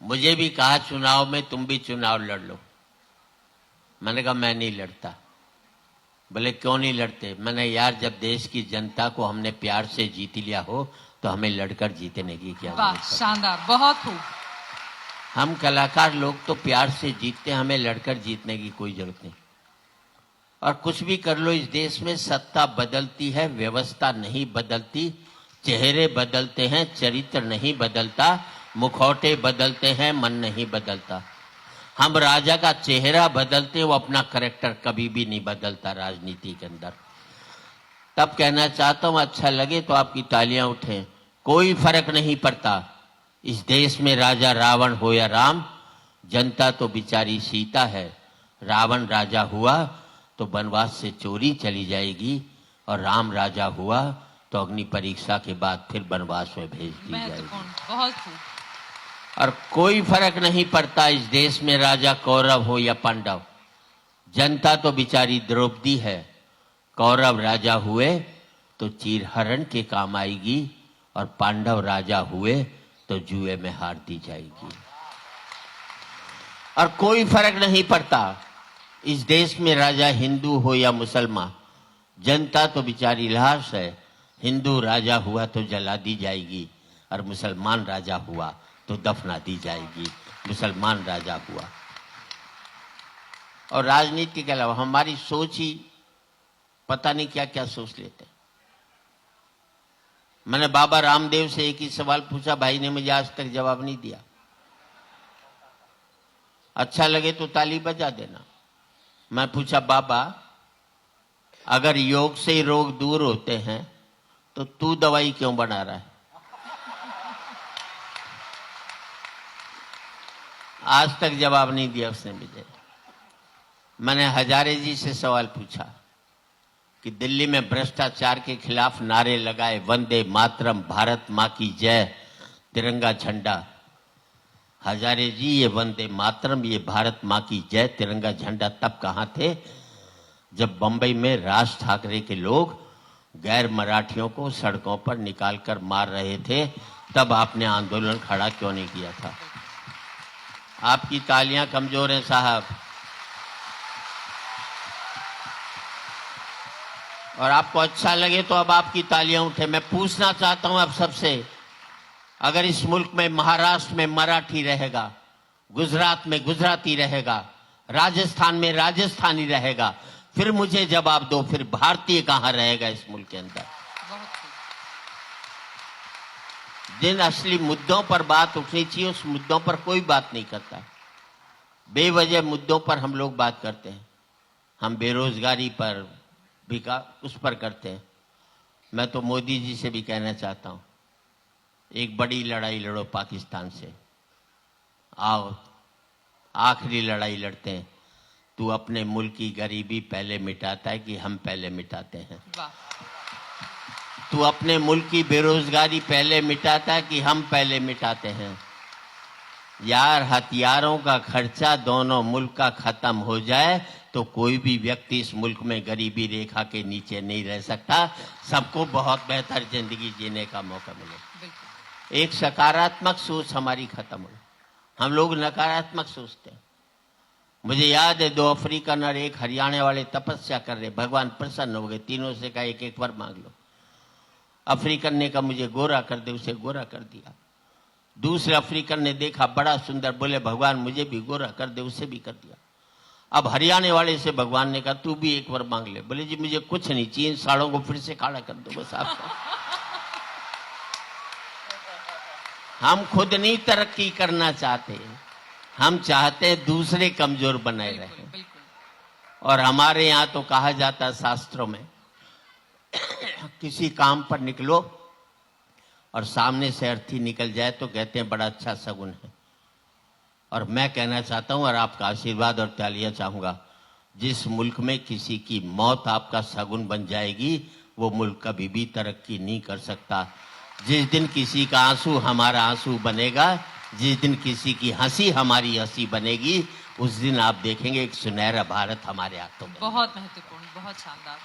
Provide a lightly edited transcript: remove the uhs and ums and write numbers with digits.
मुझे भी कहा चुनाव में तुम भी चुनाव लड़ लो। मैंने कहा मैं नहीं लड़ता। बोले क्यों नहीं लड़ते? मैंने यार जब देश की जनता को हमने प्यार से जीत लिया हो तो हमें लड़कर जीतने की क्या जरूरत है? शानदार, बहुत खूब। हम कलाकार लोग तो प्यार से जीतते हैं, हमें लड़कर जीतने की कोई जरूरत नहीं। और कुछ भी कर लो, इस देश में सत्ता बदलती है, व्यवस्था नहीं बदलती। चेहरे बदलते हैं, चरित्र नहीं बदलता। मुखौटे बदलते हैं, मन नहीं बदलता। हम राजा का चेहरा बदलते, वो अपना कैरेक्टर कभी भी नहीं बदलता राजनीति के अंदर। तब कहना चाहता हूं, अच्छा लगे तो आपकी तालियां उठें। कोई फर्क नहीं पड़ता इस देश में राजा रावण हो या राम, जनता तो बेचारी सीता है। रावण राजा हुआ तो वनवास से चोरी चली जाएगी, और राम राजा हुआ तो अग्नि परीक्षा के बाद फिर वनवास में भेज दी जाएगी। बहुत खूब। और कोई फर्क नहीं पड़ता इस देश में राजा कौरव हो या पांडव, जनता तो बेचारी द्रौपदी है। कौरव राजा हुए तो चीरहरण के काम आएगी, और पांडव राजा हुए तो जुए में हार दी जाएगी। और कोई फर्क नहीं पड़ता इस देश में राजा हिंदू हो या मुसलमान, जनता तो बेचारी लाश है। हिंदू राजा हुआ तो जला दी जाएगी, और मुसलमान राजा हुआ तो दफना दी जाएगी। मुसलमान राजा हुआ। और राजनीति के अलावा हमारी सोच ही पता नहीं क्या क्या सोच लेते हैं। मैंने बाबा रामदेव से एक ही सवाल पूछा, भाई ने मुझे आज तक जवाब नहीं दिया। अच्छा लगे तो ताली बजा देना। मैं पूछा, बाबा अगर योग से रोग दूर होते हैं तो तू दवाई क्यों बना रहा है? आज तक जवाब नहीं दिया उसने मुझे। मैंने हजारे जी से सवाल पूछा कि दिल्ली में भ्रष्टाचार के खिलाफ नारे लगाए, वंदे मातरम, भारत मां की जय, तिरंगा झंडा। हजारे जी, ये वंदे मातरम, ये भारत मां की जय, तिरंगा झंडा तब कहां थे जब बंबई में राज ठाकरे के लोग गैर मराठियों को सड़कों पर निकालकर मार रहे थे? तब आपने आंदोलन खड़ा क्यों नहीं किया था? आपकी तालियां कमजोर हैं साहब। और आपको अच्छा लगे तो अब आपकी तालियां उठे। मैं पूछना चाहता हूं आप सबसे, अगर इस मुल्क में महाराष्ट्र में मराठी रहेगा, गुजरात में गुजराती रहेगा, राजस्थान में राजस्थानी रहेगा, फिर मुझे जवाब दो, फिर भारतीय कहां रहेगा इस मुल्क के अंदर? जिन असली मुद्दों पर बात उठनी चाहिए उस मुद्दों पर कोई बात नहीं करता। बेवजह मुद्दों पर हम लोग बात करते हैं। हम बेरोजगारी पर उस पर करते हैं। मैं तो मोदी जी से भी कहना चाहता हूं, एक बड़ी लड़ाई लड़ो पाकिस्तान से। आओ आखिरी लड़ाई लड़ते हैं। तू अपने मुल्क की गरीबी पहले मिटाता है कि हम पहले मिटाते हैं? तू अपने मुल्क की बेरोजगारी पहले मिटाता है कि हम पहले मिटाते हैं? यार, हथियारों का खर्चा दोनों मुल्क का खत्म हो जाए तो कोई भी व्यक्ति इस मुल्क में गरीबी रेखा के नीचे नहीं रह सकता। सबको बहुत बेहतर जिंदगी जीने का मौका मिले। एक सकारात्मक सोच हमारी खत्म हो। हम लोग नकारात्मक सोचते हैं। मुझे याद है 2 अफ्रीकन और 1 हरियाणा वाले तपस्या कर रहे, भगवान प्रसन्न हो गए। तीनों से कहा एक एक वर मांग लो। अफ्रीकन ने कहा मुझे गोरा कर दे, उसे गोरा कर दिया। दूसरे अफ्रीकन ने देखा बड़ा सुंदर, बोले भगवान मुझे भी गोरा कर दे, उसे भी कर दिया। अब हरियाणा वाले से भगवान ने कहा तू भी एक बार मांग ले। बोले जी मुझे कुछ नहीं चाहिए, इन साड़ों को फिर से काला कर दो बस आपको। हम खुद नहीं तरक्की करना चाहते, हम चाहते हैं दूसरे कमजोर बनाए रहे। और हमारे यहाँ तो कहा जाता है शास्त्रों में, किसी काम पर निकलो और सामने से अर्थी निकल जाए तो कहते हैं बड़ा अच्छा शगुन है। और मैं कहना चाहता हूं और आपका आशीर्वाद और तालियां चाहूंगा, जिस मुल्क में किसी की मौत आपका शगुन बन जाएगी वो मुल्क कभी भी तरक्की नहीं कर सकता। जिस दिन किसी का आंसू हमारा आंसू बनेगा, जिस दिन किसी की हंसी हमारी हंसी बनेगी, उस दिन आप देखेंगे एक सुनहरा भारत हमारे हाथों में। बहुत महत्वपूर्ण, बहुत शानदार।